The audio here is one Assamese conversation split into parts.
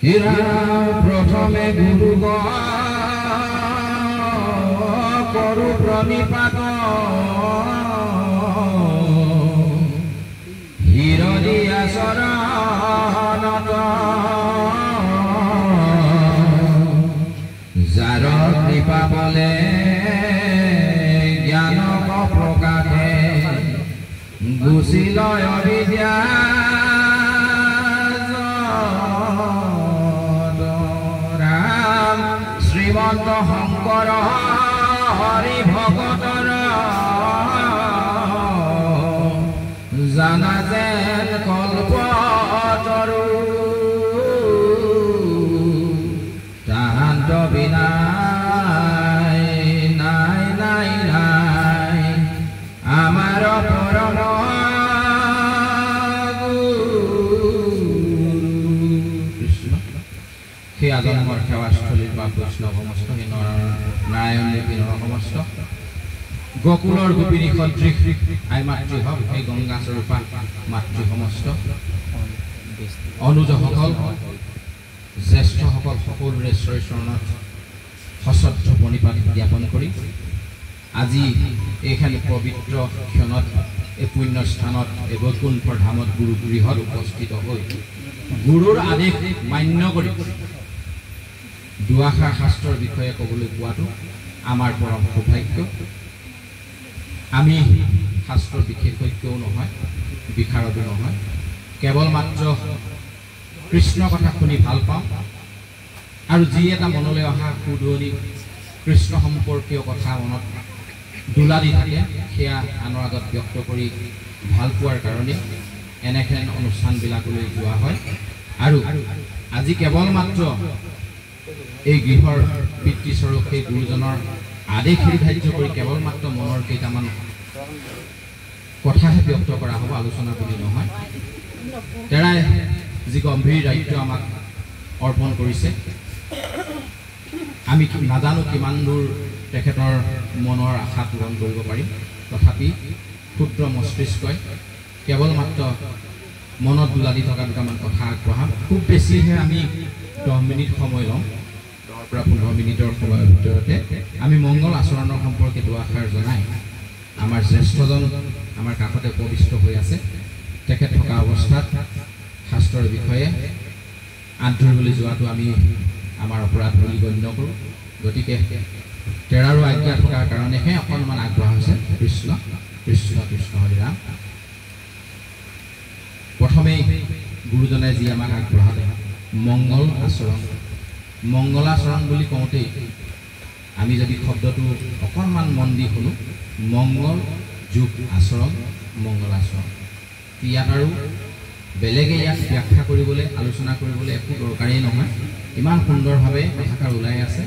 হীৰা প্ৰথমে গুৰু কৰু প্ৰণিপাত হিৰদিয়া শৰণত যাৰ কৃপা বলে জ্ঞানক প্ৰকাশে গুচিলয় অবিদ্যা শ্ৰীমন্ত শংকৰ হৰি ভগতৰ জানা যেন কল্পতৰু তাহান্ত বিনাই নাই নাই নাই আমাৰ পৰম কৃষ্ণ। সেই আজন্মৰ সেৱাস্থলীৰ বা বৈষ্ণৱ সমস্ত সেই নাৰায়ণ দেৱী নৰসমস্ত গোকুলৰ গোপিনী সদৃশ আই মাতৃ হওক সেই গংগা স্বৰূপা মাতৃ সমস্ত অনুজসকল জ্যেষ্ঠসকল সকলোৰে চৰণত সশ্ৰদ্ধ প্ৰণিপাত জ্ঞাপন কৰি আজি এইখানি পবিত্ৰ ক্ষণত এই পুণ্য স্থানত এই বৈকুণ্ঠৰ ধামত গুৰু গৃহত উপস্থিত হৈ গুৰুৰ আদেশ মান্য কৰি দুআষাৰ শাস্ত্ৰৰ বিষয়ে ক'বলৈ পোৱাটো আমাৰ পৰম সৌভাগ্য। আমি শাস্ত্ৰৰ বিশেষজ্ঞও নহয়, বিশাৰদো নহয়, কেৱল মাত্ৰ কৃষ্ণ কথা শুনি ভাল পাওঁ আৰু যি এটা মনলৈ অহা সুদুৱনি কৃষ্ণ সম্পৰ্কীয় কথা মনত দোলা দি থাকে সেয়া আনৰ আগত ব্যক্ত কৰি ভাল পোৱাৰ কাৰণে এনেহেন অনুষ্ঠানবিলাকলৈ যোৱা হয়। আৰু আজি কেৱল মাত্ৰ এই গৃহৰ পিতৃস্বৰূপ সেই গুৰুজনৰ আদেশ ধাৰ্য কৰি কেৱল মাত্ৰ মনৰ কেইটামান কথাহে ব্যক্ত কৰা হ'ব, আলোচনা বুলি নহয়। তেৰাই যি গম্ভীৰ দায়িত্ব আমাক অৰ্পণ কৰিছে, আমি নাজানো কিমান দূৰ তেখেতৰ মনৰ আশা পূৰণ কৰিব পাৰিম, তথাপি ক্ষুদ্ৰ মস্তিষ্কই কেৱল মাত্ৰ মনত দোলা দি থকা দুটামান কথা আগবঢ়াম। খুব বেছিহে আমি 10 মিনিট সময় ল'ম, 10 পৰা 15 মিনিটৰ সময়ৰ ভিতৰতে আমি মংগল আচৰণৰ সম্পৰ্কে দুআষাৰ জনাই আমাৰ জ্যেষ্ঠজন আমাৰ কাষতে উপবিষ্ট হৈ আছে, তেখেত থকা অৱস্থাত শাস্ত্ৰৰ বিষয়ে আঁতৰিবলৈ যোৱাটো আমি আমাৰ অপৰাধ বুলি গণ্য কৰোঁ। গতিকে তেৰাৰো আজ্ঞা থকাৰ কাৰণেহে অকণমান আগবঢ়া হৈছে। কৃষ্ণ কৃষ্ণ কৃষ্ণ হৰি ৰাম। প্ৰথমেই গুৰুজনে যি আমাক আগবঢ়ালে মংগল আচৰণ, মংগলাচৰণ বুলি কওঁতেই আমি যদি শব্দটো অকণমান মন দি শুনো, মংগল যোগ আচৰণ, মংগলাচৰণ, ইয়াত আৰু বেলেগে ইয়াক ব্যাখ্যা কৰিবলৈ আলোচনা কৰিবলৈ একো দৰকাৰেই নহয়। ইমান সুন্দৰভাৱে কথাষাৰ ওলাই আছে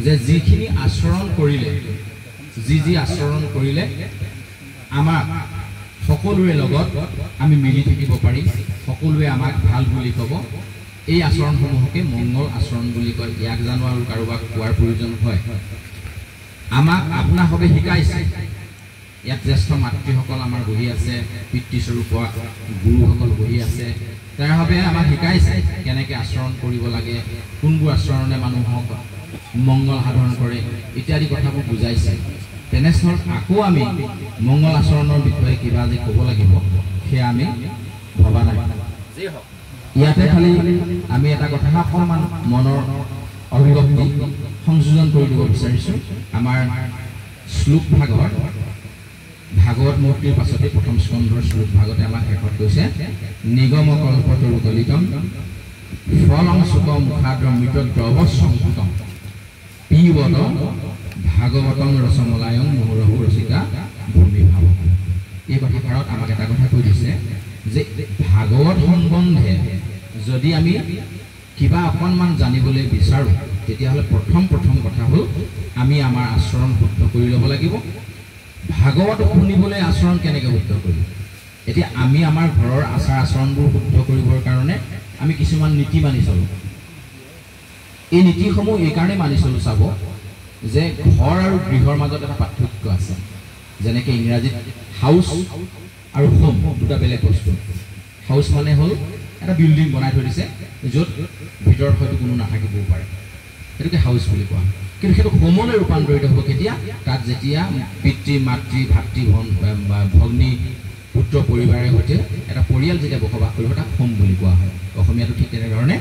যে যিখিনি আচৰণ কৰিলে, যি আচৰণ কৰিলে আমাক সকলোৰে লগত আমি মিলি থাকিব পাৰিম, সকলোৱে আমাক ভাল বুলি ক'ব, এই আচৰণসমূহকে মংগল আচৰণ বুলি কয়। ইয়াক জানো আৰু কাৰোবাক কোৱাৰ প্ৰয়োজন হয়? আমাক আপোনাসবে শিকাইছে। ইয়াত জ্যেষ্ঠ মাতৃসকল আমাৰ বহি আছে, পিতৃস্বৰূপ গুৰুসকল বহি আছে, তাৰভাৱে আমাক শিকাইছে কেনেকৈ আচৰণ কৰিব লাগে, কোনবোৰ আচৰণে মানুহক মংগল সাধন কৰে ইত্যাদি কথাবোৰ বুজাইছে। তেনেস্থলত আকৌ আমি মংগল আচৰণৰ বিষয়ে কিবা যে ক'ব লাগিব সেয়া আমি ভবা নাই। ইয়াতে খালি আমি এটা কথা অকণমান মনৰ অভিভক্তি সংযোজন কৰি দিব বিচাৰিছোঁ। আমাৰ শ্লোক ভাগৱত মূৰ্তিৰ পাছতে প্ৰথম স্কন্ধৰ শ্লোক ভাগতে আমাক শেষত কৈছে নিগম কল্পতৰু দলিতম ফলং সুক মুখাদ্ৰমৃত দ্ৰৱসংভূতম পিবত ভাগৱতম ৰসমলায়ং মুহুৰহু ৰচিকা ভূমি ভাৱ। এই কথাষাৰত আমাক এটা কথা কৈ দিছে যে ভাগৱত সম্বন্ধে যদি আমি কিবা অকণমান জানিবলৈ বিচাৰোঁ তেতিয়াহ'লে প্ৰথম কথা হ'ল আমি আমাৰ আচৰণ শুদ্ধ কৰি ল'ব লাগিব। ভাগৱত শুনিবলৈ আচৰণ কেনেকৈ শুদ্ধ কৰিম? এতিয়া আমি আমাৰ ঘৰৰ আচাৰ আচৰণবোৰ শুদ্ধ কৰিবৰ কাৰণে আমি কিছুমান নীতি মানি চলোঁ। এই নীতিসমূহ এইকাৰণে মানি চলোঁ চাব যে ঘৰ আৰু গৃহৰ মাজত এটা পাৰ্থক্য আছে। যেনেকৈ ইংৰাজীত হাউচ আৰু হোম দুটা বেলেগ বস্তু। হাউচ মানে হ'ল এটা বিল্ডিং বনাই থৈ দিছে য'ত ভিতৰত হয়তো কোনো নাথাকিবও পাৰে এটোকে হাউচ বুলি কোৱা কিন্তু সেইটো হোমলৈ ৰূপান্তৰিত হ'ব কেতিয়া তাত যেতিয়া পিতৃ মাতৃ ভাতৃ ভগ্নী পুত্ৰ পৰিবাৰৰ সৈতে এটা পৰিয়াল যেতিয়া বসবাস কৰিব তাক হোম বুলি কোৱা হয় অসমীয়াটো ঠিক তেনেধৰণে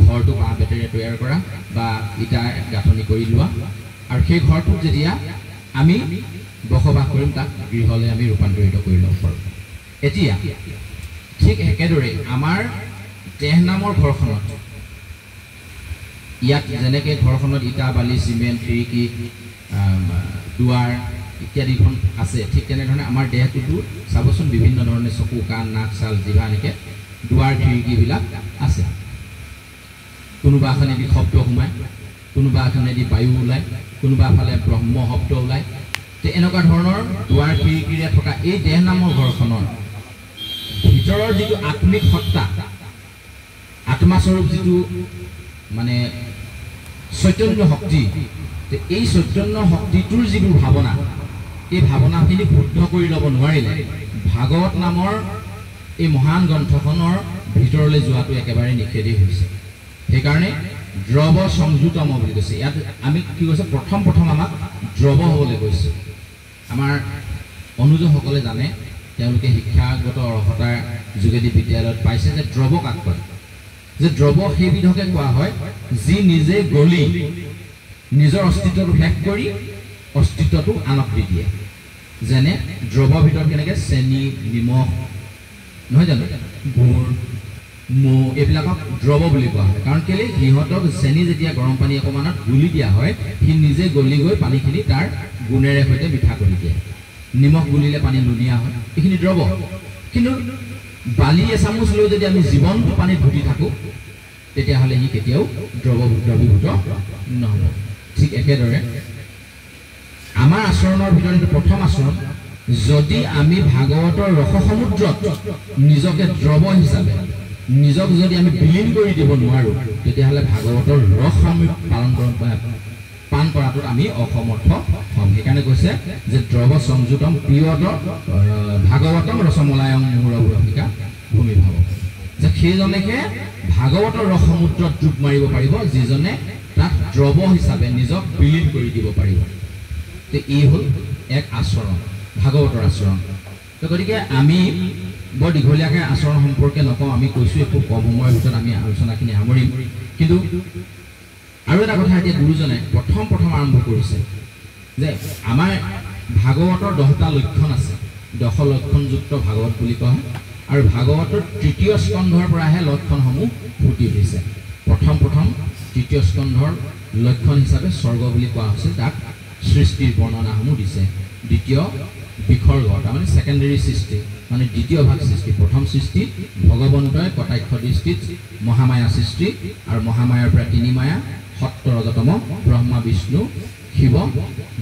ঘৰটো বাঁহ বেতেৰে তৈয়াৰ কৰা বা ইটা গাঁথনি কৰি লোৱা আৰু সেই ঘৰটোত যেতিয়া আমি বসবাস কৰিম তাক গৃহলৈ আমি ৰূপান্তৰিত কৰি ল'ব পাৰোঁ এতিয়া ঠিক একেদৰে আমাৰ দেহ নামৰ ঘৰখনত ইয়াত যেনেকৈ ঘৰখনত ইটা বালি চিমেণ্ট খিৰিকী দুৱাৰ ইত্যাদিখন আছে ঠিক তেনেধৰণে আমাৰ দেহটোতো চাবচোন বিভিন্ন ধৰণে চকু কাণ নাক ছাল জিভা এনেকৈ দুৱাৰ খিৰিকীবিলাক আছে কোনোবা এখনেদি শব্দ সোমায় কোনোবা এখনেদি বায়ু ওলায় কোনোবা ফালে ব্ৰহ্ম শব্দ ওলায় তো এনেকুৱা ধৰণৰ দুৱাৰ খিৰিকীৰে থকা এই দেহ নামৰ ঘৰখনৰ ভিতৰৰ যিটো আত্মিক সত্তা আত্মাস্বৰূপ যিটো মানে চৈতন্য শক্তি এই চৈতন্য শক্তিটোৰ যিবোৰ ভাৱনা এই ভাৱনাখিনি শুদ্ধ কৰি ল'ব নোৱাৰিলে ভাগৱত নামৰ এই মহান গ্ৰন্থখনৰ ভিতৰলৈ যোৱাটো একেবাৰে নিষেধেই হৈছে সেইকাৰণে দ্ৰৱ সংযুতম বুলি কৈছে ইয়াত আমি কি কৈছে প্ৰথম আমাক দ্ৰৱ হ'বলৈ কৈছে আমাৰ অনুজসকলে জানে তেওঁলোকে শিক্ষাগত অৰ্হতাৰ যোগেদি বিদ্যালয়ত পাইছে যে দ্ৰৱ কাক কয় যে দ্ৰৱ সেইবিধকে কোৱা হয় যি নিজে গলি নিজৰ অস্তিত্বটো শেষ কৰি অস্তিত্বটো আনক দি দিয়ে যেনে দ্ৰৱৰ ভিতৰত কেনেকৈ চেনি নিমখ নহয় জানো গুড় মৌ এইবিলাকক দ্ৰৱ বুলি কোৱা হয় কাৰণ কেলৈ সিহঁতক চেনি যেতিয়া গৰম পানী অকণমানত গুলি দিয়া হয় সি নিজে গলি গৈ পানীখিনি তাৰ গুণেৰে সৈতে মিঠা কৰি দিয়ে নিমখ গুলিলে পানী লুণীয়া হয় এইখিনি দ্ৰৱ কিন্তু বালি এচামুচ লৈ যদি আমি জীৱনটো পানীত ঘুটি থাকোঁ তেতিয়াহ'লে সি কেতিয়াও দ্ৰৱীভূত নহ'ব ঠিক একেদৰে আমাৰ আচৰণৰ ভিতৰত প্ৰথম আচৰণ যদি আমি ভাগৱতৰ ৰসসমুদ্ৰত নিজকে দ্ৰৱ হিচাপে নিজক যদি আমি বিলীন কৰি দিব নোৱাৰোঁ তেতিয়াহ'লে ভাগৱতৰ ৰস আমি পান কৰাটোত আমি অসমৰ্থ হ'ম সেইকাৰণে কৈছে যে দ্ৰৱ সংযুতম প্ৰিয়ত ভাগৱতম ৰসমলায়ম মূৰভূমিকা ভূমি ভাৱ যে সেইজনেহে ভাগৱতৰ ৰসমুদ্ৰত ডুব মাৰিব পাৰিব যিজনে তাত দ্ৰৱ হিচাপে নিজক বিলীন কৰি দিব পাৰিব তো এই হ'ল এক আচৰণ ভাগৱতৰ আচৰণ তো গতিকে আমি বৰ দীঘলীয়াকৈ আচৰণ সম্পৰ্কে নকওঁ আমি কৈছোঁ খুব কম সময়ৰ ভিতৰত আমি আলোচনাখিনি সামৰিম কিন্তু আৰু এটা কথা এতিয়া গুৰুজনে প্ৰথম আৰম্ভ কৰিছে যে আমাৰ ভাগৱতৰ 10টা লক্ষণ আছে 10 লক্ষণযুক্ত ভাগৱত বুলি কোৱা হয় আৰু ভাগৱতৰ তৃতীয় স্কন্ধৰ পৰাহে লক্ষণসমূহ ফুটি উঠিছে প্ৰথম তৃতীয় স্কন্ধৰ লক্ষণ হিচাপে স্বৰ্গ বুলি কোৱা হৈছে তাক সৃষ্টিৰ বৰ্ণনাসমূহ দিছে দ্বিতীয় বিসৰ্গ তাৰমানে ছেকেণ্ডেৰী সৃষ্টি মানে দ্বিতীয় ভাগ সৃষ্টি প্ৰথম সৃষ্টি ভগৱন্তই কটাক্ষ দৃষ্টিত মহামায়া সৃষ্টি আৰু মহামায়াৰ পৰা তিনি মায়া সত্য ৰজতম ব্ৰহ্মা বিষ্ণু শিৱ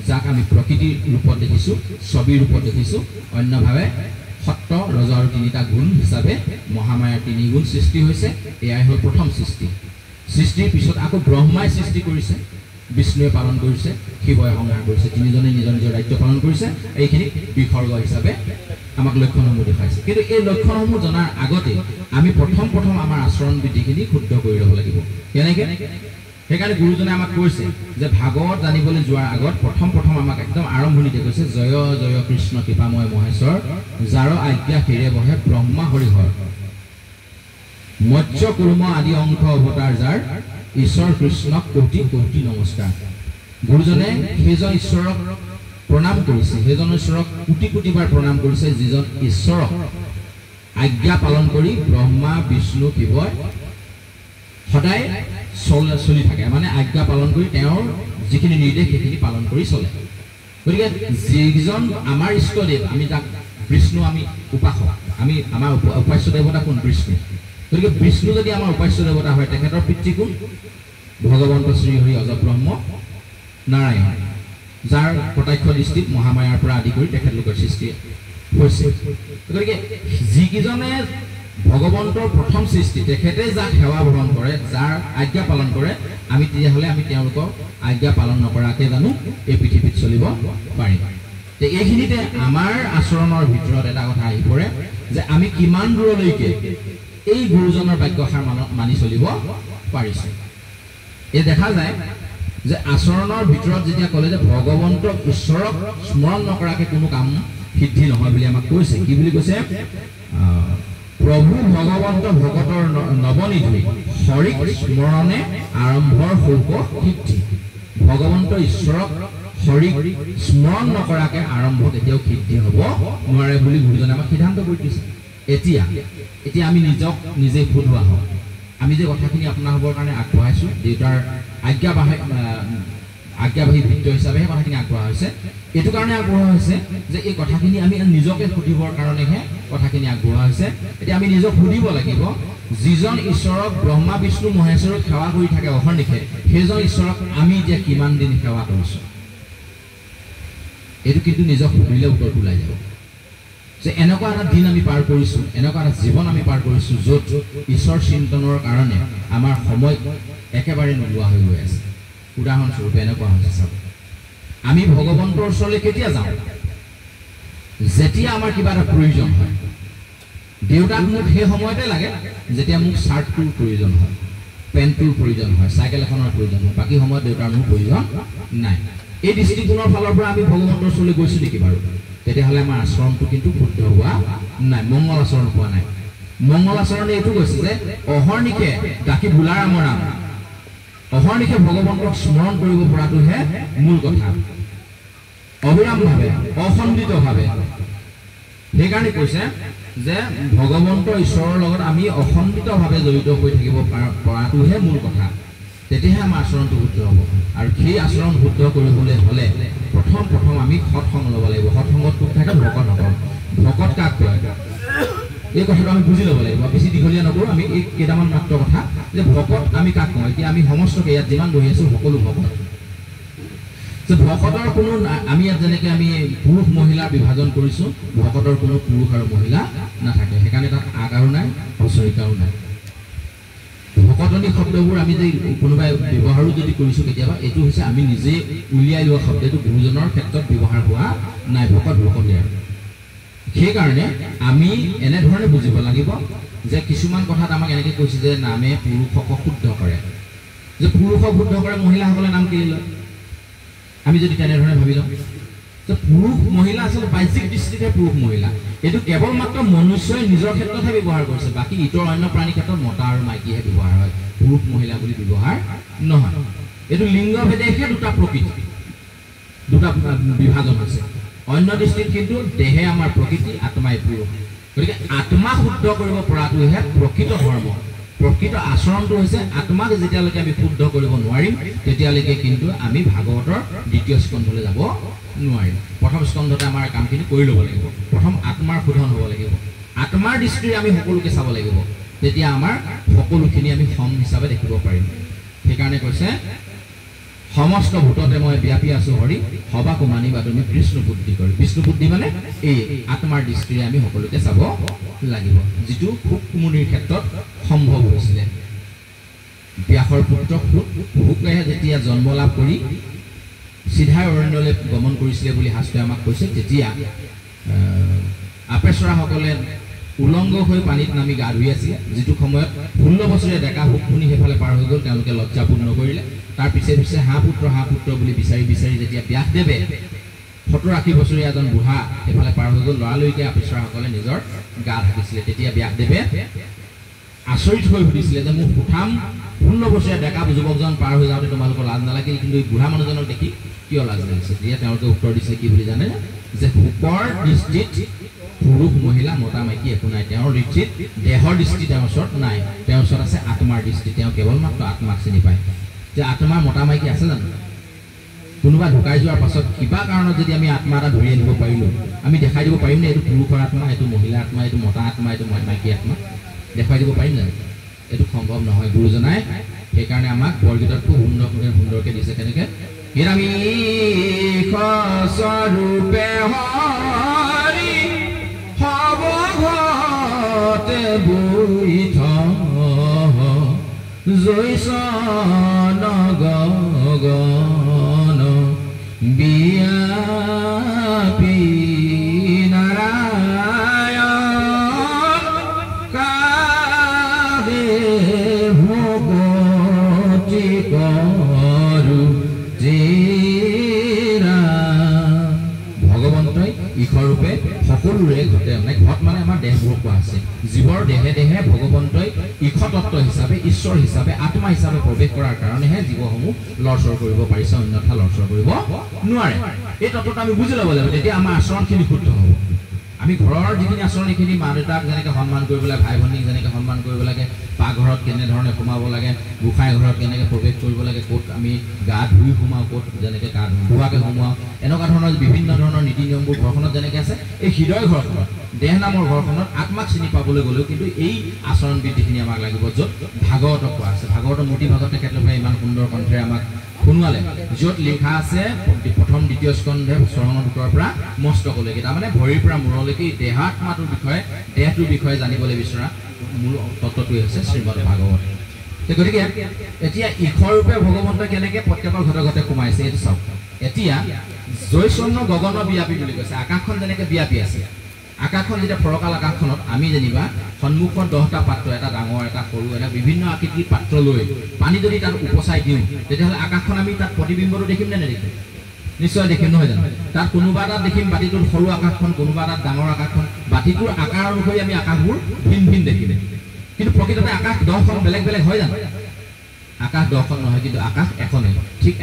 যাক আমি প্ৰকৃতিৰ ৰূপত দেখিছোঁ ছবিৰ ৰূপত দেখিছোঁ অন্যভাৱে সত্য ৰজ আৰু তিনিটা গুণ হিচাপে মহামায়াৰ তিনি গুণ সৃষ্টি হৈছে এয়াই হ'ল প্ৰথম সৃষ্টিৰ পিছত আকৌ ব্ৰহ্মাই সৃষ্টি কৰিছে বিষ্ণুৱে পালন কৰিছে শিৱই সংহাৰ কৰিছে তিনিজনে নিজৰ দায়িত্ব পালন কৰিছে এইখিনি বিসৰ্গ হিচাপে আমাক লক্ষণসমূহ দেখাইছে কিন্তু এই লক্ষণসমূহ জনাৰ আগতে আমি প্ৰথম আমাৰ আচৰণ বিধিখিনি শুদ্ধ কৰি ল'ব লাগিব কেনেকৈ সেইকাৰণে গুৰুজনে আমাক কৈছে যে ভাগৱত জানিবলৈ যোৱাৰ আগত প্ৰথম আমাক একদম আৰম্ভণিতে কৈছে জয় জয় কৃষ্ণ কৃপাময় মহেশ্বৰ যাৰ আজ্ঞা শিৰে বহে ব্ৰহ্মা হৰিহৰ মৎস্য কুৰ্ম আদি অংশ অৱতাৰ যাৰ ঈশ্বৰ কৃষ্ণক কোটি নমস্কাৰ গুৰুজনে সেইজন ঈশ্বৰক প্ৰণাম কৰিছে সেইজন ঈশ্বৰক কোটিবাৰ প্ৰণাম কৰিছে যিজন ঈশ্বৰক আজ্ঞা পালন কৰি ব্ৰহ্মা বিষ্ণু শিৱই সদায় চলি থাকে মানে আজ্ঞা পালন কৰি তেওঁৰ যিখিনি নিৰ্দেশ সেইখিনি পালন কৰি চলে গতিকে যিজন আমাৰ ইষ্টদেৱ আমি তাক বিষ্ণু আমি উপাসক আমি আমাৰ উপাস্য দেৱতা কোন বিষ্ণু গতিকে বিষ্ণু যদি আমাৰ উপাস্য দেৱতা হয় তেখেতৰ পিতৃ কোন ভগৱন্ত শ্ৰীহৰি অজব্ৰহ্ম নাৰায়ণ যাৰ কটাক্ষ দৃষ্টিত মহামায়াৰ পৰা আদি কৰি তেখেতলোকৰ সৃষ্টি হৈছে গতিকে যিকেইজনে ভগৱন্তৰ প্ৰথম সৃষ্টি তেখেতে যাক সেৱা গ্ৰহণ কৰে যাৰ আজ্ঞা পালন কৰে আমি তেতিয়াহ'লে আমি তেওঁলোকক আজ্ঞা পালন নকৰাকৈ জানো এই পৃথিৱীত চলিব পাৰিম তো এইখিনিতে আমাৰ আচৰণৰ ভিতৰত এটা কথা আহি পৰে যে আমি কিমান দূৰলৈকে এই গুৰুজনৰ বাক্যষাৰ মানি চলিব পাৰিছোঁ। এই দেখা যায় যে আচৰণৰ ভিতৰত যেতিয়া ক'লে যে ভগৱন্তক ঈশ্বৰক স্মৰণ নকৰাকৈ কোনো কাম সিদ্ধি নহয় বুলি আমাক কৈছে। কি বুলি কৈছে? প্ৰভু ভগৱন্ত ভকতৰ নৱনিধি হৰিক স্মৰণে আৰম্ভৰ শুল্ক সিদ্ধি। ভগৱন্ত ঈশ্বৰক হৰিক স্মৰণ নকৰাকৈ আৰম্ভ কেতিয়াও সিদ্ধি হ'ব নোৱাৰে বুলি গুৰুজনে আমাক সিদ্ধান্ত কৰি দিছে। এতিয়া আমি নিজক নিজে শুধোৱা হওঁ। আমি যে কথাখিনি আপোনাৰ হ'বৰ কাৰণে আগবঢ়াইছোঁ, দেউতাৰ আজ্ঞাবাহী ভিত্তি হিচাপেহে কথাখিনি আগবঢ়া হৈছে। এইটো কাৰণে আগবঢ়া হৈছে যে এই কথাখিনি আমি নিজকে সুধিবৰ কাৰণেহে কথাখিনি আগবঢ়া হৈছে। এতিয়া আমি নিজক সুধিব লাগিব, যিজন ঈশ্বৰক ব্ৰহ্মা বিষ্ণু মহেশ্বৰক সেৱা কৰি থাকে অহৰ্নিশে, সেইজন ঈশ্বৰক আমি এতিয়া কিমান দিন সেৱা কৰিছোঁ? এইটো কিন্তু নিজক সুধিলে উত্তৰটো ওলাই যাব যে এনেকুৱা এটা দিন আমি পাৰ কৰিছোঁ, এনেকুৱা এটা জীৱন আমি পাৰ কৰিছোঁ য'ত ঈশ্বৰ চিন্তনৰ কাৰণে আমাৰ সময় একেবাৰে নোলোৱা হৈ গৈ আছে। উদাহৰণস্বৰূপে এনেকুৱা হৈছে, চাব, আমি ভগৱন্তৰ ওচৰলৈ কেতিয়া যাওঁ? যেতিয়া আমাৰ কিবা এটা প্ৰয়োজন হয়। দেউতাক মোক সেই সময়তে লাগে যেতিয়া মোক চাৰ্টটোৰ প্ৰয়োজন হয়, পেণ্টটোৰ প্ৰয়োজন হয়, চাইকেল এখনৰ প্ৰয়োজন হয়। বাকী সময়ত দেউতাৰ মোৰ প্ৰয়োজন নাই। এই দৃষ্টিকোণৰ ফালৰ পৰা আমি ভগৱন্তৰ ওচৰলৈ গৈছোঁ নেকি বাৰু? তেতিয়াহ'লে আমাৰ আচৰণটো কিন্তু শুদ্ধ হোৱা নাই, মংগল আচৰণ হোৱা নাই। মংগল আচৰণে এইটো কৈছে যে অহৰ্নিশে ডাকি ভোলাৰ আমৰাম, অহৰ্নিশে ভগৱন্তক স্মৰণ কৰিব পৰাটোহে মূল কথা, অবিৰামভাৱে, অখণ্ডিতভাৱে। সেইকাৰণে কৈছে যে ভগৱন্ত ঈশ্বৰৰ লগত আমি অখণ্ডিতভাৱে জড়িত হৈ থাকিব পৰাটোহে মূল কথা। তেতিয়াহে আমাৰ আচৰণটো শুদ্ধ হ'ব। আৰু সেই আচৰণ শুদ্ধ কৰিবলৈ হ'লে প্ৰথম আমি সৎসংগ ল'ব লাগিব। সৎসংগত কোন থাকে? ভকত সকল। ভকত কাক কয়? এই কথাটো আমি বুজি ল'ব লাগিব। বেছি দীঘলীয়া নকৰোঁ, আমি এই কেইটামান মাত্ৰ কথা যে ভকত আমি কাক কওঁ। এতিয়া আমি সমস্তকে ইয়াত যিমান বহি আছোঁ সকলো ভকত। যে ভকতৰ কোনো, আমি ইয়াত যেনেকৈ আমি পুৰুষ মহিলাৰ বিভাজন কৰিছোঁ, ভকতৰ কোনো পুৰুষ আৰু মহিলা নাথাকে। সেইকাৰণে তাত আকাৰো নাই, হচৰিকাও নাই। ভকতনী শব্দবোৰ আমি যে কোনোবাই ব্যৱহাৰো যদি কৰিছোঁ কেতিয়াবা, এইটো হৈছে আমি নিজে উলিয়াই লোৱা শব্দ। এইটো গুৰুজনৰ ক্ষেত্ৰত ব্যৱহাৰ হোৱা নাই। ভকত ভকতীয়া। সেইকাৰণে আমি এনেধৰণে বুজিব লাগিব যে কিছুমান কথাত আমাক এনেকৈ কৈছে যে নামে পুৰুষক শুদ্ধ কৰে, যে পুৰুষক শুদ্ধ কৰে, মহিলাসকলে নাম কেলি লয়। আমি যদি তেনেধৰণে ভাবি লওঁ যে পুৰুষ মহিলা আচলতে বাহ্যিক দৃষ্টিতে পুৰুষ মহিলা, এইটো কেৱল মাত্ৰ মনুষ্যই নিজৰ ক্ষেত্ৰতহে ব্যৱহাৰ কৰিছে। বাকী ইতৰ অন্য প্ৰাণীৰ ক্ষেত্ৰত মতা আৰু মাইকীহে ব্যৱহাৰ হয়, পুৰুষ মহিলা বুলি ব্যৱহাৰ নহয়। এইটো লিংগ ভেদেহে দুটা প্ৰকৃতি, দুটা বিভাজন আছে। অন্য দৃষ্টিত কিন্তু দেহে আমাৰ প্ৰকৃতি, আত্মাই পুৰুষ। গতিকে আত্মা শুদ্ধ কৰিব পৰাটোহে প্ৰকৃত ধৰ্ম। প্ৰকৃত আচৰণটো হৈছে আত্মাক যেতিয়ালৈকে আমি শুদ্ধ কৰিব নোৱাৰিম তেতিয়ালৈকে কিন্তু আমি ভাগৱতৰ দ্বিতীয় স্কন্ধলৈ যাব নোৱাৰিম। প্ৰথম স্কন্ধতে আমাৰ কামখিনি কৰি ল'ব লাগিব। প্ৰথম আত্মাৰ শোধন হ'ব লাগিব। আত্মাৰ দৃষ্টিৰে আমি সকলোকে চাব লাগিব, তেতিয়া আমাৰ সকলোখিনি আমি সম হিচাপে দেখিব পাৰিম। সেইকাৰণে কৈছে সমস্ত ভূততে মই ব্যাপী আছোঁ হৰি, সবাকো মানিবা তুমি বিষ্ণু বুদ্ধি কৰি। বিষ্ণু বুদ্ধি মানে এই আত্মাৰ দৃষ্টিৰে আমি সকলোকে চাব লাগিব, যিটো শুকমুনিৰ ক্ষেত্ৰত সম্ভৱ হৈছিলে। ব্যাসৰ পুত্ৰ শুকে যেতিয়া জন্ম লাভ কৰি চিধাই অৰণ্যলৈ গমন কৰিছিলে বুলি শাস্ত্ৰই আমাক কৈছে, তেতিয়া আপেচৰাসকলে উলংগ হৈ পানীত নামি গা ধুই আছিল। যিটো সময়ত 16 বছৰীয়া ডেকা শুকমুনি সেইফালে পাৰ হৈ গ'ল, তেওঁলোকে লজ্জাপূৰ্ণ কৰিলে। তাৰ পিছে পিছে হাঁহ পুত্ৰ বুলি বিচাৰি যেতিয়া ব্যাসদেৱে 70-80 বছৰীয়া এজন বুঢ়া সেইফালে পাৰ হৈ গ'ল, লৰালৰিকে আপেচৰাসকলে নিজৰ গা ঢাকিছিলে। তেতিয়া ব্যাসদেৱে আচৰিত হৈ সুধিছিলে যে মোৰ সুঠাম 16 বছৰীয়া ডেকা যুৱকজন পাৰ হৈ যাওঁতে তোমালোকৰ লাজ নালাগিল, কিন্তু এই বুঢ়া মানুহজনক দেখি কিয় লাজ লাগিছে? তেতিয়া তেওঁলোকে উত্তৰ দিছে কি বুলি জানে? যে শুকৰ দৃষ্টিত পুৰুষ মহিলা মতা মাইকী একো নাই। তেওঁৰ দৃষ্টিত দেহৰ দৃষ্টি তেওঁৰ ওচৰত নাই, তেওঁৰ ওচৰত আছে আত্মাৰ দৃষ্টি। তেওঁ কেৱল মাত্ৰ আত্মাক চিনি পায়। যে আত্মাৰ মতা মাইকী আছে জানো? কোনোবা ঢুকাই যোৱাৰ পাছত কিবা কাৰণত যদি আমি আত্মা এটা ধৰি আনিব পাৰিলোঁ, আমি দেখাই দিব পাৰিম নে এইটো পুৰুষৰ আত্মা, এইটো মহিলা আত্মা, এইটো মতা আত্মা, এইটো মাইকী আত্মা? দেখুৱাই দিব পাৰিম জানো? এইটো সম্ভৱ নহয়। গুৰুজনাই সেইকাৰণে আমাক বৰগীতত খুব সুন্দৰকৈ দিছে। কেনেকৈ? নিৰামিষ স্বৰূপে হৰি সবঘতে বৈঠ জৈসন গগন বিয়াপী নাৰায়ণ গতি কৰো জেৰা ভগৱন্তই ঈশ্বৰ ৰূপে সকলোৰে ঘটে মানে ঘট মানে আমাৰ দেহবোৰ কোৱা আছে জীৱৰ দেহে দেহে ভগৱন্তই ঈশ্বৰ তত্ত্ব হিচাপে ঈশ্বৰ হিচাপে আত্মা হিচাপে প্ৰৱেশ কৰাৰ কাৰণেহে জীৱসমূহ লৰচৰ কৰিব পাৰিছে অন্যথা লৰচৰ কৰিব নোৱাৰে এই তত্ত্বটো আমি বুজি ল'ব লাগিব তেতিয়া আমাৰ আচৰণখিনি শুদ্ধ হ'ব আমি ঘৰৰ যিখিনি আচৰণ এইখিনি মা দেউতাক যেনেকৈ সন্মান কৰিব লাগে ভাই ভনীক যেনেকৈ সন্মান কৰিব লাগে পাকঘৰত কেনেধৰণে সোমাব লাগে গোসাঁই ঘৰত কেনেকৈ প্ৰৱেশ কৰিব লাগে ক'ত আমি গা ধুই সোমাওঁ ক'ত যেনেকৈ গা ধোৱাকৈ সোমাওঁ এনেকুৱা ধৰণৰ বিভিন্ন ধৰণৰ নীতি নিয়মবোৰ ঘৰখনত যেনেকৈ আছে এই হৃদয় ঘৰখনত দেহ নামৰ ঘৰখনত আত্মাক চিনি পাবলৈ গ'লেও কিন্তু এই আচৰণ বিধিখিনি আমাক লাগিব য'ত ভাগৱতক কোৱা আছে ভাগৱতৰ মূৰ্তি ভাগত তেখেতলোকে ইমান সুন্দৰ কণ্ঠেৰে আমাক শুনোৱালে য'ত লিখা আছে প্ৰথম দ্বিতীয় স্কন্ধে চৰণৰ ভিতৰৰ পৰা মস্তকলৈকে তাৰমানে ভৰিৰ পৰা মূৰলৈকে দেহাত্মাটোৰ বিষয়ে দেহটোৰ বিষয়ে জানিবলৈ বিচৰা মূল তত্ত্বটোৱে হৈছে শ্ৰীমদ ভাগৱত গতিকে এতিয়া ঈশ্বৰ ৰূপে ভগৱন্তই কেনেকৈ প্ৰত্যেকৰ ঘৰে ঘৰে সোমাইছে এইটো চাওক এতিয়া জয়চন্ন গগন ব্যাপী বুলি কৈছে আকাশখন যেনেকৈ ব্যাপী আছে আকাশখন যেতিয়া ফৰকাল আকাশখনত আমি যেনিবা সন্মুখত 10টা পাত্ৰ এটা ডাঙৰ এটা সৰু এটা বিভিন্ন আকৃতিৰ পাত্ৰ লৈ পানী যদি তাত উপচাই দিওঁ তেতিয়াহ'লে আকাশখন আমি তাত প্ৰতিবিম্বটো দেখিম নে নেদেখিম নিশ্চয় দেখিম নহয় জানো তাত কোনোবা এটাত দেখিম বাতিটোৰ সৰু আকাশখন কোনোবা এটাত ডাঙৰ আকাশখন বাতিটোৰ আকাৰ অনুসৰি আমি আকাশবোৰ ভিন ভিন দেখিম কিন্তু প্ৰকৃততে আকাশ 10খন বেলেগ বেলেগ হয় জানো আকাশ 10খন নহয় কিন্তু আকাশ এখনেই ঠিক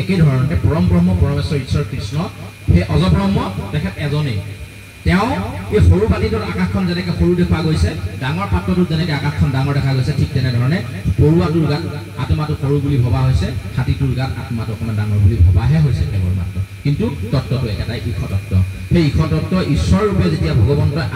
একে ধৰণতে পৰম ব্ৰহ্ম পৰমেশ্বৰ ঈশ্বৰ কৃষ্ণ সেই অজব্ৰহ্ম তেখেত এজনেই তেওঁ এই সৰু বাতিটোৰ আকাশখন যেনেকৈ সৰু দেখা গৈছে ডাঙৰ পাত্ৰটোত যেনেকৈ আকাশখন ডাঙৰ দেখা গৈছে ঠিক তেনেধৰণে পৰুৱাটোৰ গাত আত্মাটো সৰু বুলি ভবা হৈছে হাতীটোৰ গাত আত্মাটো অকণমান ডাঙৰ বুলি ভবাহে হৈছে কেৱল মাত্ৰ কিন্তু তত্ত্বটো একেটাই ঈশ্বৰ তত্ত্ব সেই ঈশ্বৰ তত্ত্ব ঈশ্বৰ ৰূপে যেতিয়া ভগৱন্তই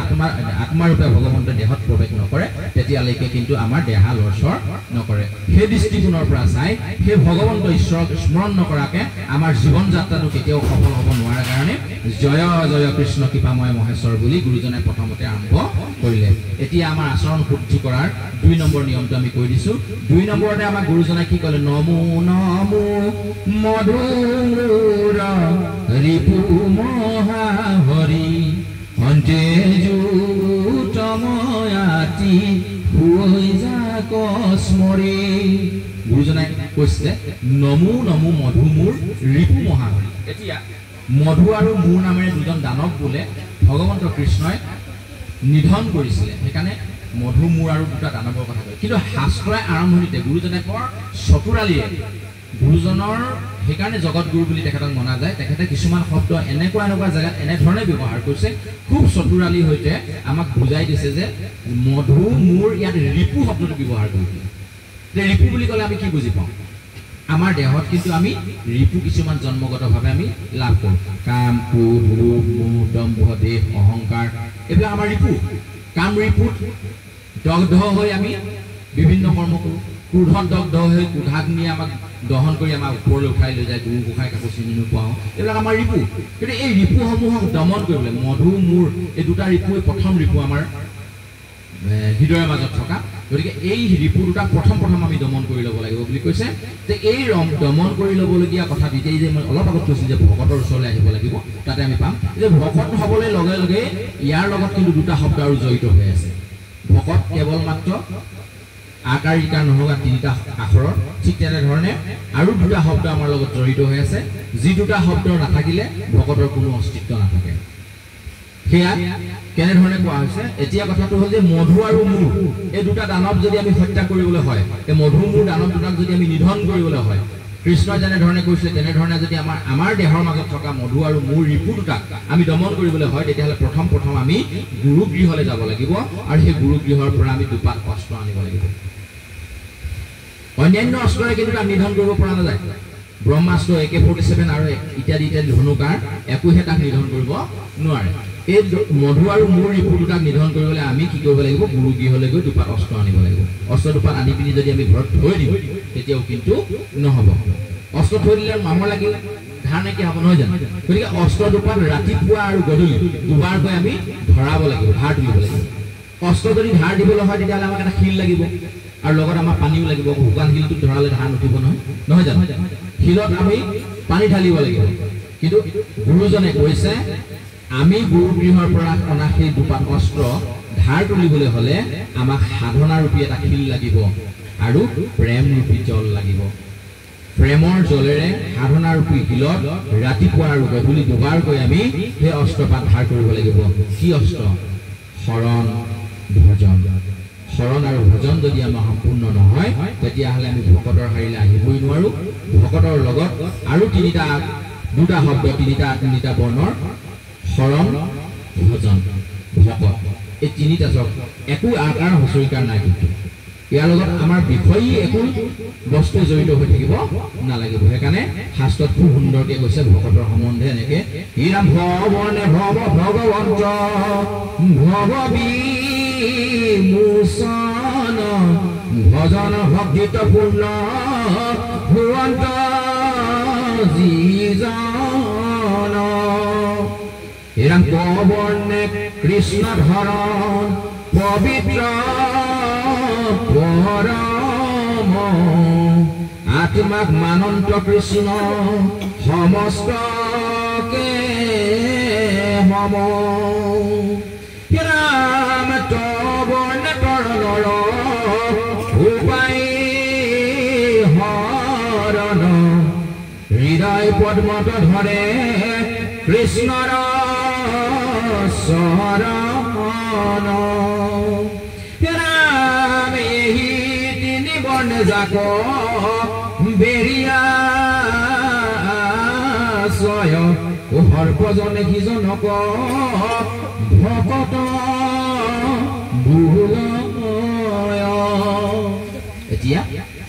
আত্মাৰূপে ভগৱন্তই দেহত প্ৰৱেশ নকৰে তেতিয়ালৈকে কিন্তু আমাৰ দেহা লৰচৰ নকৰে সেই দৃষ্টিকোণৰ পৰা চাই সেই ভগৱন্ত ঈশ্বৰক স্মৰণ নকৰাকৈ আমাৰ জীৱন যাত্ৰাটো কেতিয়াও সফল হ'ব নোৱাৰে কাৰণে জয় জয় কৃষ্ণ কৃপাময় মহেশ্বৰ বুলি গুৰুজনে প্ৰথমতে আৰম্ভ কৰিলে এতিয়া আমাৰ আচৰণ শুদ্ধি কৰাৰ 2 নম্বৰ নিয়মটো আমি কৈ দিছোঁ 2 নম্বৰতে আমাৰ গুৰুজনে কি ক'লে নমো নমো মধুৰ ৰিপু মহা হৰি অন্তে জুতময়াতি হৈ যাক স্মৰি গুৰুজনাই কৈছে নমো নমো মধু মোৰ ৰিপু মহা হৰি এতিয়া মধু আৰু মূৰ নামেৰে দুজন দানৱ বোলে ভগৱন্ত কৃষ্ণই নিধন কৰিছিলে সেইকাৰণে মধু মূৰ আৰু দুটা দানৱৰ কথা কয় কিন্তু শাস্ত্ৰই আৰম্ভণিতে গুৰুজনে বৰ চতুৰালীয়ে গুৰুজনৰ সেইকাৰণে জগত গুৰু বুলি তেখেতক মনা যায় তেখেতে কিছুমান শব্দ এনেকুৱা জেগাত এনেধৰণে ব্যৱহাৰ কৰিছে খুব চতুৰালীৰ সৈতে আমাক বুজাই দিছে যে মধু মূৰ ইয়াত ৰিপু শব্দটো ব্যৱহাৰ কৰিছে যে ৰিপু বুলি ক'লে আমি কি বুজি পাওঁ আমাৰ দেহত কিন্তু আমি ৰিপু কিছুমান জন্মগতভাৱে আমি লাভ কৰোঁ কাম ক্ৰোধ লোভ মোহ দম্ভ দেহ অহংকাৰ এইবিলাক আমাৰ ৰিপু কাম ৰিপুত দগ্ধ হৈ আমি বিভিন্ন কৰ্ম কৰোঁ ক্ৰোধত দগ্ধ হৈ ক্ৰোধাগ্নিয়ে আমাক দহন কৰি আমাক ওপৰলৈ উঠাই লৈ যায় গুৰু গোসাঁই কাকো চিনি নোপোৱাওঁ এইবিলাক আমাৰ ৰিপু কিন্তু এই ৰিপুসমূহক দমন কৰিবলৈ মধু মূৰ এই দুটা ৰিপুৱে প্ৰথম ৰিপু আমাৰ হৃদয়ৰ মাজত থকা গতিকে এই ৰিপু দুটা প্ৰথম আমি দমন কৰি ল'ব লাগিব বুলি কৈছে যে এই দমন কৰি ল'বলগীয়া কথা দুটাই যে মই অলপ আগত কৈছোঁ যে ভকতৰ ওচৰলৈ আহিব লাগিব তাতে আমি পাম যে ভকত হ'বলৈ লগে লগে ইয়াৰ লগত কিন্তু দুটা শব্দ আৰু জড়িত হৈ আছে ভকত কেৱল মাত্ৰ আকাৰ ইকাৰ নহ'বা 3টা আখৰৰ ঠিক তেনেধৰণে আৰু দুটা শব্দ আমাৰ লগত জড়িত হৈ আছে যি দুটা শব্দ নাথাকিলে ভকতৰ কোনো অস্তিত্ব নাথাকে সেয়া কেনেধৰণে কোৱা হৈছে এতিয়া কথাটো হ'ল যে মধু আৰু মূৰ এই দুটা দানৱ যদি আমি হত্যা কৰিবলৈ হয় এই মধু মূৰ দানৱ দুটাক যদি আমি নিধন কৰিবলৈ হয় কৃষ্ণই যেনেধৰণে কৈছিলে তেনেধৰণে যদি আমাৰ দেহৰ মাজত থকা মধু আৰু মূৰ ৰিপু দুটাক আমি দমন কৰিবলৈ হয় তেতিয়াহ'লে প্ৰথম আমি গুৰুগৃহলৈ যাব লাগিব আৰু সেই গুৰুগৃহৰ পৰা আমি দুপাত অস্ত্ৰ আনিব লাগিব অন্যান্য অস্ত্ৰৰে কিন্তু তাক নিধন কৰিব পৰা নাযায় ব্ৰহ্মাস্ত্ৰ AK-47 আৰু ইত্যাদি ধনুকাৰ একোহে তাক নিধন কৰিব নোৱাৰে এই মধু আৰু মূৰ ৰিপু দুটাক নিধন কৰিবলৈ আমি কি কৰিব লাগিব গুৰুগৃহলৈ গৈ দুপাত অস্ত্ৰ আনিব লাগিব অস্ত্ৰ দুপাত আনি পিনি যদি আমি ঘৰত থৈ দিওঁ তেতিয়াও কিন্তু নহ'ব অস্ত্ৰ থৈ দিলে মামৰ লাগিল ধাৰ নাইকিয়া হ'ব নহয় জানো গতিকে অস্ত্ৰ দুপাত ৰাতিপুৱা আৰু গধূলি দুবাৰকৈ আমি ধৰাব লাগিব ধাৰ তুলিব লাগিব অস্ত্ৰ যদি ধাৰ দিবলৈ হয় তেতিয়াহ'লে আমাক এটা শিল লাগিব আৰু লগত আমাৰ পানীও লাগিব শুকান শিলটোত ধৰালে ধাৰ নুঠিব নহয় জানো শিলত আমি পানী ঢালিব লাগিব কিন্তু গুৰুজনে কৈছে আমি গুৰুগৃহৰ পৰা অনা সেই দুপাত অস্ত্ৰ ধাৰ তুলিবলৈ হ'লে আমাক সাধনাৰূপী এটা শিল লাগিব আৰু প্ৰেম ৰূপী জল লাগিব প্ৰেমৰ জলেৰে সাধনা ৰূপী শিলত ৰাতিপুৱা আৰু গধূলি দুবাৰকৈ আমি সেই অস্ত্ৰপাত ধাৰ কৰিব লাগিব কি অস্ত্ৰ শৰণ ভজন শৰণ আৰু ভজন যদি আমাৰ সম্পূৰ্ণ নহয় তেতিয়াহ'লে আমি ভকতৰ শাৰীলৈ আহিবই নোৱাৰো ভকতৰ লগত আৰু দুটা শব্দ তিনিটা বৰ্ণৰ শৰণ ভজন ভকত এই তিনিটা চব একো আকাৰ হুঁচৰিকাৰ নাই কিন্তু ইয়াৰ লগত আমাৰ বিষয়ী একো বস্তু জড়িত হৈ থাকিব নালাগিব সেইকাৰণে শাস্ত্ৰত খুব সুন্দৰকৈ কৈছে ভকতৰ সম্বন্ধে এনেকে হীৰাম ভৱনে ভৱ ভগৱন্ত ভৱবিমোচন ভজন ভক্তিত পূৰ্ণ ভুৱন্ত যিজন হীৰাম পৱনে কৃষ্ণ ধৰণ পবিত্ৰ পৰম আত্মাক মানন্ত কৃষ্ণ সমস্তকে মম ৰাম তবৰ্ণ তৰণৰ উপায় হৰণ হৃদয় পদ্মত ধৰে কৃষ্ণৰ শৰণ যাক বেৰিয়া ছয় সৰ্বজনে কিজনক ভকত এতিয়া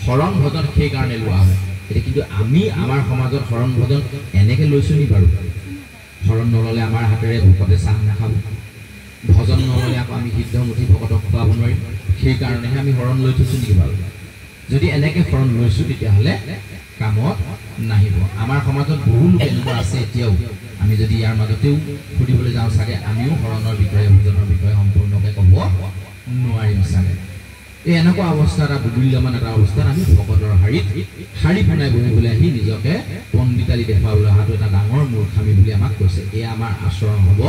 শৰণ ভজন সেইকাৰণে লোৱা হয় এতিয়া কিন্তু আমি আমাৰ সমাজত শৰণ ভজন এনেকে লৈছো নি বাৰু শৰণ নল'লে আমাৰ হাতেৰে ভকতে চাহ নাখাব ভজন নল'লে আকৌ আমি সিদ্ধমুঠি ভকতক খুৱাব নোৱাৰিম সেইকাৰণেহে আমি শৰণ লৈ থৈছো নেকি বাৰু যদি এনেকে শৰণ লৈছো তেতিয়াহ'লে কামত নাহিব আমাৰ সমাজত বহু লোক এনেকুৱা আছে এতিয়াও আমি যদি ইয়াৰ মাজতেও সুধিবলৈ যাওঁ চাগে আমিও শৰণৰ বিষয়ে ভোজনৰ বিষয়ে সম্পূৰ্ণকৈ ক'ব নোৱাৰিম চাগে এই এনেকুৱা অৱস্থা এটা বুদুল্যমান এটা অৱস্থাত আমি ভকতৰ শাৰী পোনাই বহিবলৈ আহি নিজকে পণ্ডিতালি দেখুৱাবলৈ অহাটো এটা ডাঙৰ মূৰ্খামি বুলি আমাক কৈছে এয়া আমাৰ আচৰণ হ'ব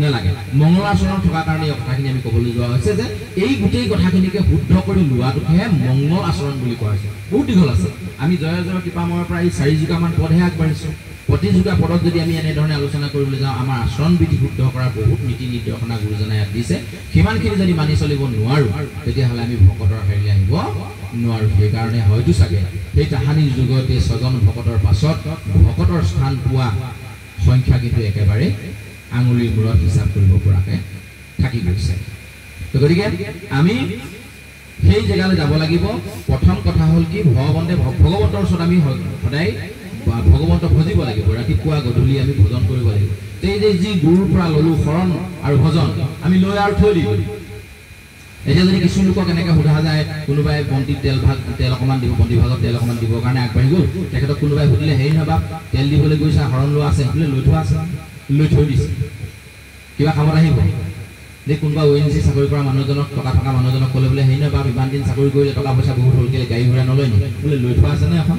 নালাগে মংগলাচৰণ থকাৰ কাৰণে এই কথাখিনি আমি ক'বলৈ যোৱা হৈছে যে এই গোটেই কথাখিনিকে শুদ্ধ কৰি লোৱাটোহে মংগল আচৰণ বুলি কোৱা হৈছে বহুত দীঘল আছে আমি জয় জয় কৃপাময়ৰ পৰা এই 4 যুগামান পদহে আগবাঢ়িছোঁ প্ৰতিযোগা পদত যদি আমি এনেধৰণে আলোচনা কৰিবলৈ যাওঁ আমাৰ আচৰণ বিধি শুদ্ধ কৰাৰ বহুত নীতি নিৰ্দেশনা গুৰুজনাই ইয়াত দিছে সিমানখিনি যদি মানি চলিব নোৱাৰোঁ তেতিয়াহ'লে আমি ভকতৰ শাৰীলৈ আহিব নোৱাৰোঁ সেইকাৰণে হয়তো চাগে সেই তাহানিৰ যুগতে 6জন ভকতৰ পাছত ভকতৰ স্থান পোৱা সংখ্যা কিন্তু একেবাৰে আঙুলিৰ মূৰত হিচাপ কৰিব পৰাকৈ থাকি গৈছে গতিকে আমি সেই জেগালৈ যাব লাগিব প্ৰথম কথা হ'ল কি ভগৱন্তৰ ওচৰত আমি সদায় ভগৱন্তক ভজিব লাগিব ৰাতিপুৱা গধূলি আমি ভজন কৰিব লাগিব এই যে যি গুৰুৰ পৰা ল'লোঁ শৰণ আৰু ভজন আমি লৈ আৰু থৈ দিলোঁ এতিয়া যদি কিছু লোকক এনেকৈ সোধা যায় কোনোবাই বন্তিত তেল অকণমান দিব বন্তি ভাগত তেল অকণমান দিবৰ কাৰণে আগবাঢ়ি গ'ল তেখেতক কোনোবাই সুধিলে হেৰি নহয় বাপ তেল দিবলৈ গৈছা শৰণ লোৱা আছে সেইটোলৈ লৈ থোৱা আছে লৈ থৈ দিছে কিবা কামত আহিব যে কোনোবা ONGC চাকৰি কৰা মানুহজনক টকা থকা মানুহজনক ক'লে বোলে হেৰি নহয় বাপ ইমান দিন চাকৰি কৰিলে টকা পইচা বহুত হ'ল কেলৈ গাড়ী ঘোঁৰা নলয় নি বোলে লৈ থোৱা আছেনে এখন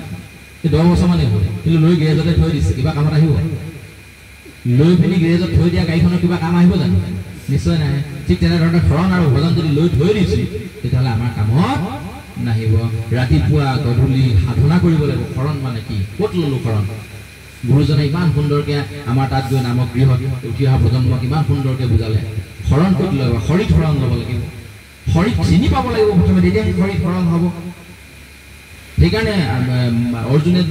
10 বছৰমানেই হ'ল কিন্তু লৈ গেৰেজতে থৈ দিছে কিবা কামত আহিব লৈ পিনি গেৰেজত থৈ দিয়া গাড়ীখনৰ কিবা কাম আহিব জানো নিশ্চয় নাহে ঠিক তেনেধৰণে শৰণ আৰু ভজন যদি লৈ থৈ দিছোঁ তেতিয়াহ'লে আমাৰ কামত নাহিব ৰাতিপুৱা গধূলি সাধনা কৰিব লাগিব শৰণ মানে কি ক'ত ল'লোঁ শৰণ গুৰুজনে ইমান সুন্দৰকৈ আমাৰ তাত গৈ নামক গৃহত উঠি অহা প্ৰজন্মক ইমান সুন্দৰকৈ বুজালে শৰণ ক'ত ল'ব শৰীৰ শৰণ ল'ব লাগিব শৰীৰ চিনি পাব লাগিব প্ৰথমে তেতিয়াহে শৰীৰ শৰণ হ'ব সেইকাৰণে অৰ্জুনে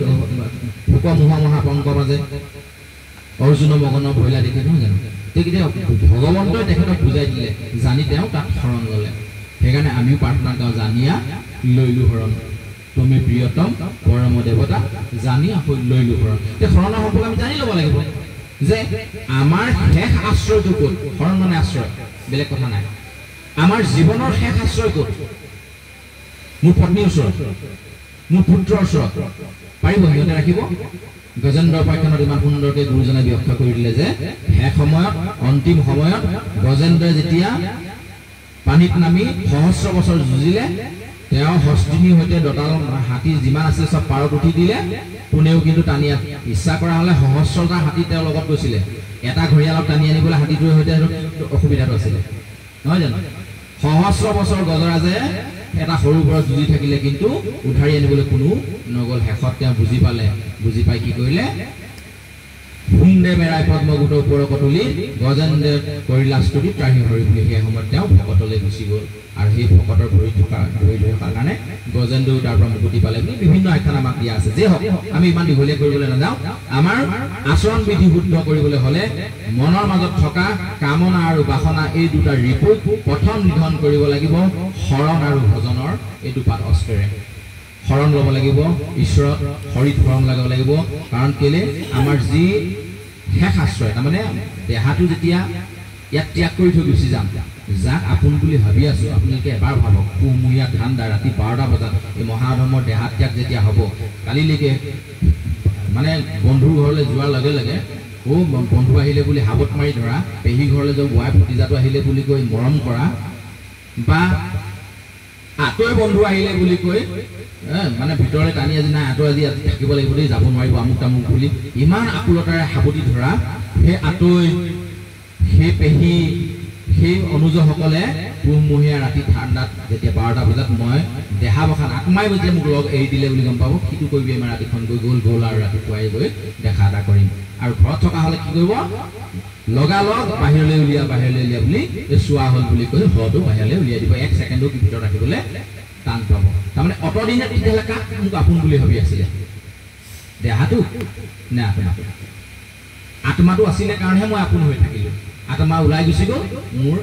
ভোক মহা পংক মাজে অৰ্জুন মগন ভৈলা দেখে নহয় জানো তেতিয়া ভগৱন্তই তেখেতক বুজাই দিলে জানি তেওঁ তাত শৰণ ল'লে সেইকাৰণে আমিও প্ৰাৰ্থনা গাওঁ জানিয়া লৈলোঁ শৰণ তুমি প্ৰিয়তম পৰম দেৱতা জানি আকৌ লৈলোঁ শৰণ এই শৰণৰ সম্পৰ্ক আমি জানি ল'ব লাগিব যে আমাৰ শেষ আশ্ৰয়টো ক'ত শৰণ মানে আশ্ৰয় বেলেগ কথা নাই আমাৰ জীৱনৰ শেষ আশ্ৰয় ক'ত মোৰ পত্নীৰ ওচৰত মোৰ পুত্ৰৰ ওচৰত পাৰিব সিহঁতে ৰাখিব গজেন্দ্ৰ উপাখ্যানত ইমান সুন্দৰকৈ গুৰুজনে ব্যাখ্যা কৰি দিলে যে শেষ সময়ত অন্তিম সময়ত গজেন্দ্ৰই যেতিয়া পানীত নামি সহস্ৰ বছৰ যুঁজিলে তেওঁ হস্তিনীৰ সৈতে দঁতাল হাতী যিমান আছিল চব পাৰত উঠি দিলে কোনেও কিন্তু টানি ইচ্ছা কৰা হ'লে সহস্ৰটা হাতী তেওঁৰ লগত গৈছিলে এটা ঘৰিয়ালক টানি আনিবলৈ হাতীটোৰ সৈতে অসুবিধাটো আছিলে নহয় জানো সহস্ৰ বছৰ গজৰাজে এটা সৰু ঘৰ যুঁজি থাকিলে কিন্তু উধাৰি আনিবলৈ কোনো নগ'ল শেষত তেওঁ বুজি পাই কি কৰিলে হুন্দে মেৰাই পদ্মগুট ওপৰ কটলি গজেন্দ্ৰ কৰিলা স্তুতি ত্ৰাহি হৰি বুলি সেই সময়ত তেওঁ ভকতলৈ গুচি গ'ল আৰু সেই ভকতৰ ধৰি থকাৰ কাৰণে গজেন্দ্ৰও তাৰ পৰা মুক্তি পালে বুলি বিভিন্ন আখ্যান আমাক দিয়া আছে যে হওক আমি ইমান দীঘলীয়া কৰিবলৈ নাযাওঁ আমাৰ আচৰণ বিধি শুদ্ধ কৰিবলৈ হ'লে মনৰ মাজত থকা কামনা আৰু বাসনা এই দুটা ৰিপু প্ৰথম নিধন কৰিব লাগিব শৰণ আৰু ভজনৰ এই দুপাত অস্ত্ৰেৰে শৰণ ল'ব লাগিব ঈশ্বৰত হৰিত শৰণ ল'ব লাগিব কাৰণ কেলে আমাৰ যি শেষ আশ্ৰয় তাৰমানে দেহাটো যেতিয়া ইয়াত ত্যাগ কৰি থৈ গুচি যাম যাক আপোন বুলি ভাবি আছো আপোনালোকে এবাৰ ভাবক পুহমহীয়া ঠাণ্ডা ৰাতি 12টা বজাত এই মহাধৰ্মৰ দেহা ত্যাগ যেতিয়া হ'ব কালিলৈকে মানে বন্ধুৰ ঘৰলৈ যোৱাৰ লগে লগে বন্ধু আহিলে বুলি হাবত মাৰি ধৰা পেহী ঘৰলৈ যাওঁ বোৱাই ভতিজাটো আহিলে বুলি কৈ মৰম কৰা বা আতৈ বন্ধু আহিলে বুলি কৈ মানে ভিতৰলৈ টানি আজি নাই আঁতৰ আজি থাকিব লাগিব দেই যাব নোৱাৰিব আমুক তামুক বুলি ইমান আকুলতাৰে সাৱটি ধৰা সেই আতৈ সেই পেহী সেই অনুজসকলে পুহমহীয়া ৰাতি ঠাণ্ডাত যেতিয়া 12টা বজাত মই দেহা বখান আত্মাই যেতিয়া মোক লগ এৰি দিলে বুলি গম পাব সিটো কৰিবি আমাৰ ৰাতিখন গ'ল আৰু ৰাতিপুৱাই গৈ দেখা এটা কৰিম আৰু ঘৰত থকা হ'লে কি কৰিব লগালগ বাহিৰলৈ উলিয়া বুলি চোৱা হ'ল বুলি কৈ হয়তো বাহিৰলৈ উলিয়াই দিব 1 ছেকেণ্ডো ভিতৰত ৰাখিবলৈ টান পাব তাৰমানে অতদিনে তেতিয়াহ'লে কাক মোক আপোন বুলি ভাবি আছিলে দেহাটো নে আত্মাটো আছিলে কাৰণেহে মই আপোন হৈ থাকিলোঁ আত্মা ওলাই গুচি গ'ল মোৰ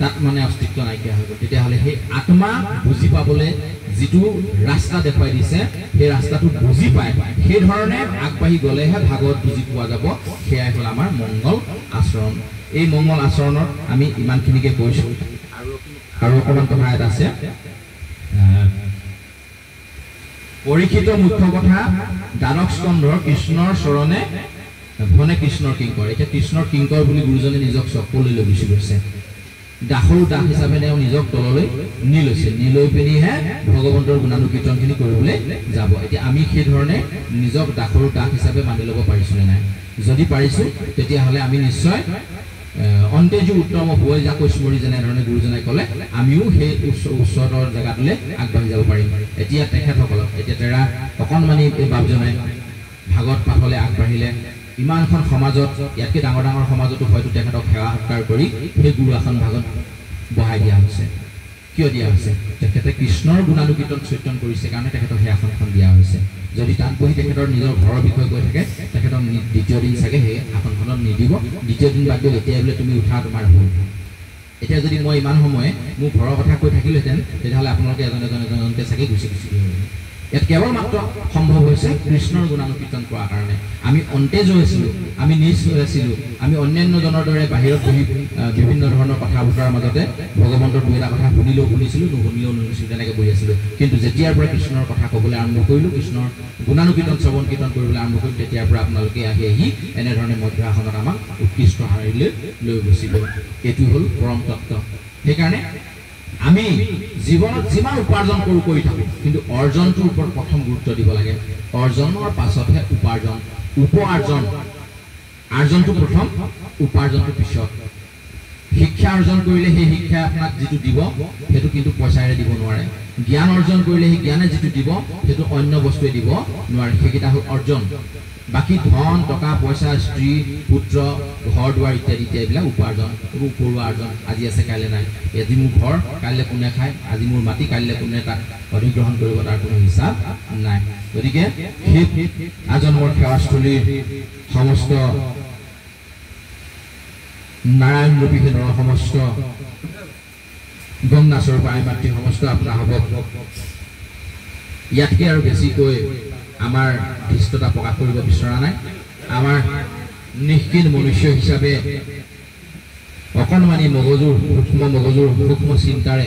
তাত মানে অস্তিত্ব নাইকিয়া হৈ গ'ল তেতিয়াহ'লে সেই আত্মা বুজি পাবলৈ যিটো ৰাস্তা দেখুৱাই দিছে সেই ৰাস্তাটো বুজি পায় সেই ধৰণে আগবাঢ়ি গ'লেহে ভাগৱত বুজি পোৱা যাব সেয়াই হ'ল আমাৰ মংগল আচৰণ এই মংগল আচৰণৰ আমি ইমানখিনিকে কৈছোঁ আৰু অকণমান কথা এটা আছে পৰীক্ষিত মুখ্য কথা দ্বাদশ স্কন্ধৰ কৃষ্ণৰ চৰণে ভনে কৃষ্ণৰ কিংকৰ এতিয়া কৃষ্ণৰ কিংকৰ বুলি গুৰুজনে নিজক চকলৈ লৈ গুচি গৈছে দাসৰু দাস হিচাপে তেওঁ নিজক তললৈ নি লৈ পিনিহে ভগৱন্তৰ গুণানুকীৰ্তনখিনি কৰিবলৈ যাব এতিয়া আমি সেই ধৰণে নিজক দাসৰু দাস হিচাপে মানি ল'ব পাৰিছোঁ নে নাই যদি পাৰিছোঁ তেতিয়াহ'লে আমি নিশ্চয় অন্তেজু উত্তম হৈ যাক স্মৰি যেনেধৰণে গুৰুজনাই ক'লে আমিও সেই উচ্চতৰ জেগাটোলৈ আগবাঢ়ি যাব পাৰিম এতিয়া তেখেতসকলক এতিয়া তেৰা অকণমানি এই বাপজনাই ভাগৱত পাঠলৈ আগবাঢ়িলে ইমানখন সমাজত ইয়াতকৈ ডাঙৰ সমাজতো হয়তো তেখেতক সেৱা সৎকাৰ কৰি সেই গুৰু আসন ভাগত বহাই দিয়া হৈছে কিয় দিয়া হৈছে তেখেতে কৃষ্ণৰ গুণানুকীৰ্তন চৈতন কৰিছে কাৰণে তেখেতক সেই আসনখন দিয়া হৈছে যদি তাত বহি তেখেতৰ নিজৰ ঘৰৰ বিষয়ে কৈ থাকে তেখেতক দ্বিতীয় দিন চাগে সেই আসনখনত নিদিব দ্বিতীয় দিন বাদ দিলে এতিয়াই বোলে তুমি উঠা তোমাৰ ভুল এতিয়া যদি মই ইমান সময়ে মোৰ ঘৰৰ কথা কৈ থাকিলোহেঁতেন তেতিয়াহ'লে আপোনালোকে এজনকে চাগে গুচি ইয়াত কেৱল মাত্ৰ সম্ভৱ হৈছে কৃষ্ণৰ গুণানুকীৰ্তন কৰাৰ কাৰণে আমি অন্তেজ হৈছিলোঁ আমি নিজ হৈ আছিলোঁ আমি অন্যান্যজনৰ দৰে বাহিৰত বহি বিভিন্ন ধৰণৰ কথা বতৰাৰ মাজতে ভগৱন্তৰ দুই এটা কথা শুনিছিলোঁ নুশুনিছিলোঁ তেনেকৈ বহি আছিলোঁ কিন্তু যেতিয়াৰ পৰা কৃষ্ণৰ কথা ক'বলৈ আৰম্ভ কৰিলোঁ কৃষ্ণৰ গুণানুকীৰ্তন শ্ৰৱণ কীৰ্তন কৰিবলৈ আৰম্ভ কৰিলোঁ তেতিয়াৰ পৰা আপোনালোকে আহি এনেধৰণে মধ্য আসনত আমাক উৎকৃষ্ট শাৰীলৈ লৈ গুচি গ'ল এইটো হ'ল পৰম তত্ত্ব সেইকাৰণে আমি জীৱনত যিমান উপাৰ্জন কৰি থাকোঁ কিন্তু অৰ্জনটোৰ ওপৰত প্ৰথম গুৰুত্ব দিব লাগে অৰ্জনৰ পাছতহে উপাৰ্জন আৰ্জনটো প্ৰথম উপাৰ্জনটো পিছত শিক্ষা অৰ্জন কৰিলে সেই শিক্ষাই আপোনাক যিটো দিব সেইটো কিন্তু পইচাৰে দিব নোৱাৰে জ্ঞান অৰ্জন কৰিলে সেই জ্ঞানে যিটো দিব সেইটো অন্য বস্তুৱে দিব নোৱাৰে সেইকেইটা হ'ল অৰ্জন বাকী ধন টকা পইচা স্ত্ৰী পুত্ৰ ঘৰ দুৱাৰ ইত্যাদি এইবিলাক উপাৰ্জন এইবোৰ উপৰুৱা আৰ্জন আজি আছে কাইলৈ নাই আজি মোৰ ঘৰ কাইলৈ কোনে খায় আজি মোৰ মাটি কাইলৈ কোনে তাক অধিগ্ৰহণ কৰিব তাৰ কোনো হিচাপ নাই গতিকে সেই আজন্মৰ সেৱাস্থলীৰ সমস্ত নাৰায়ণ ৰূপী নৰ সমস্ত গংগাস্বৰূপ আই মাতৃ সমস্ত আপোনাৰ হ'ব ইয়াতকৈ আৰু বেছিকৈ আমাৰ ধৃষ্টতা প্ৰকাশ কৰিব বিচৰা নাই আমাৰ নিষ্কিল মনুষ্য হিচাপে অকণমানি মগজুৰ সূক্ষ্ম চিন্তাৰে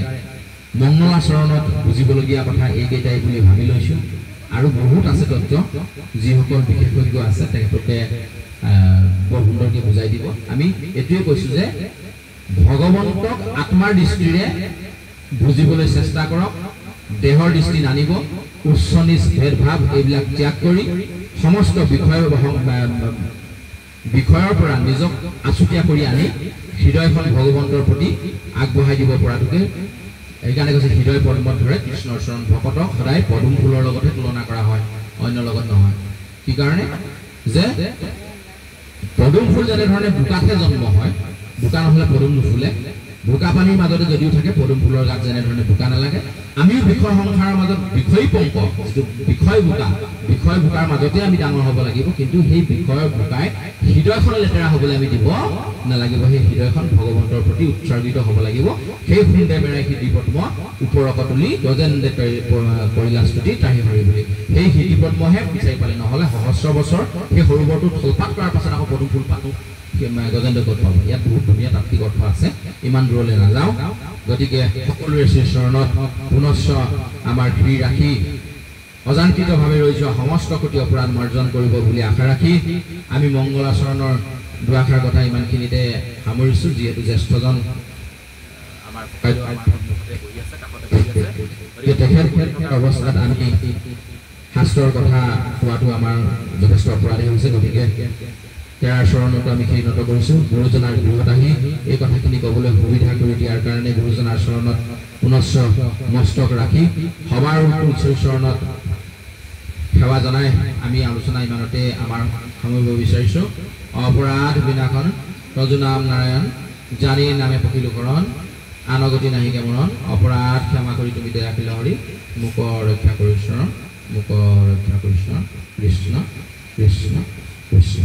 মংগলাচৰণত বুজিবলগীয়া কথা এইকেইটাই বুলি ভাবি লৈছোঁ আৰু বহুত আছে তত্ত্ব যিসকল বিশেষজ্ঞ আছে তেখেতলোকে বৰ সুন্দৰকৈ বুজাই দিব আমি এইটোৱে কৈছোঁ যে ভগৱন্তক আত্মাৰ দৃষ্টিৰে বুজিবলৈ চেষ্টা কৰক দেহৰ দৃষ্টি নানিব উচ্চ নিচ ভেদভাৱ এইবিলাক ত্যাগ কৰি সমস্ত বিষয়ৰ পৰা নিজক আছুতীয়া কৰি আনি হৃদয়খন ভগৱন্তৰ প্ৰতি আগবঢ়াই দিব পৰাটোকে এইকাৰণে কৈছে হৃদয় পদ্মত ধৰে কৃষ্ণৰ চৰণ ভকতক সদায় পদুম ফুলৰ লগতে তুলনা কৰা হয়, অন্য লগত নহয়। কি কাৰণে যে পদুম ফুল যেনেধৰণে বোকাতহে জন্ম হয়, বোকা নহ'লে পদুম নুফুলে, বোকা পানীৰ মাজতে যদিও থাকে পদুম ফুলৰ গাত যেনেধৰণে বোকা নালাগে, আমিও বিষয় সংসাৰৰ মাজত বিষয়ী পংক, যিটো বিষয় বোকাৰ মাজতে আমি ডাঙৰ হ'ব লাগিব। কিন্তু সেই বিষয়ৰ বোকাই হৃদয়খন লেতেৰা হ'বলৈ আমি দিব নালাগিব। সেই হৃদয়খন ভগৱন্তৰ প্ৰতি উৎসৰ্গিত হ'ব লাগিব। সেই সুন্দে মেৰাই হৃদি পদ্ম ওপৰক তুলি গজেন্দ্ৰে কৰিলা স্তুতি তাহি হৰি বুলি, সেই হৃদি পদ্মহে বিচাৰি পালে। নহ'লে সহস্ৰ বছৰ সেই সৰোবৰটো থলপাত কৰাৰ পাছত আকৌ পদুম ফুল পাতো গজেন্দ্ৰ ক'ত পাব? ইয়াত বহুত ধুনীয়া তাত্ত্বিক অৰ্থ আছে, ইমান দূৰলৈ নাযাওঁ। গতিকে সকলোৰে শ্ৰীচৰণত পুনশ্চ আমাৰ ধৰি ৰাখি অজান্তিতভাৱে ৰৈ যোৱা সমস্ত কোটি অপৰাধ মাৰ্জন কৰিব বুলি আশা ৰাখি আমি মংগলাচৰণৰ দুআষাৰ কথা ইমানখিনিতে সামৰিছোঁ। যিহেতু জ্যেষ্ঠজন আমাৰ তেখেত অৱস্থাত আমি শাস্ত্ৰৰ কথা কোৱাটো আমাৰ যথেষ্ট অপৰাধী হৈছে। গতিকে তেওঁৰ চৰণতো আমি নত কৰিছোঁ। গুৰুজনাৰ গৃহত আহি এই কথাখিনি ক'বলৈ সুবিধা কৰি দিয়াৰ কাৰণে গুৰুজনাৰ চৰণত পুনশ্চ মস্তক ৰাখি সবাৰ চৰণত সেৱা জনাই আমি আলোচনা ইমানতে আমাৰ সামৰিব বিচাৰিছোঁ। অপৰাধ বিনাশন ৰজু নাম নাৰায়ণ, জানি নামে পখিলোকৰণ, আনগতি নাহিকে মৰণ, অপৰাধ ক্ষমা কৰি তুমি দয়া শিল হৰি, মোক ৰক্ষা কৰি শৰণ, মোক ৰক্ষা কৰি শৰণ। কৃষ্ণ কৃষ্ণ কৃষ্ণ।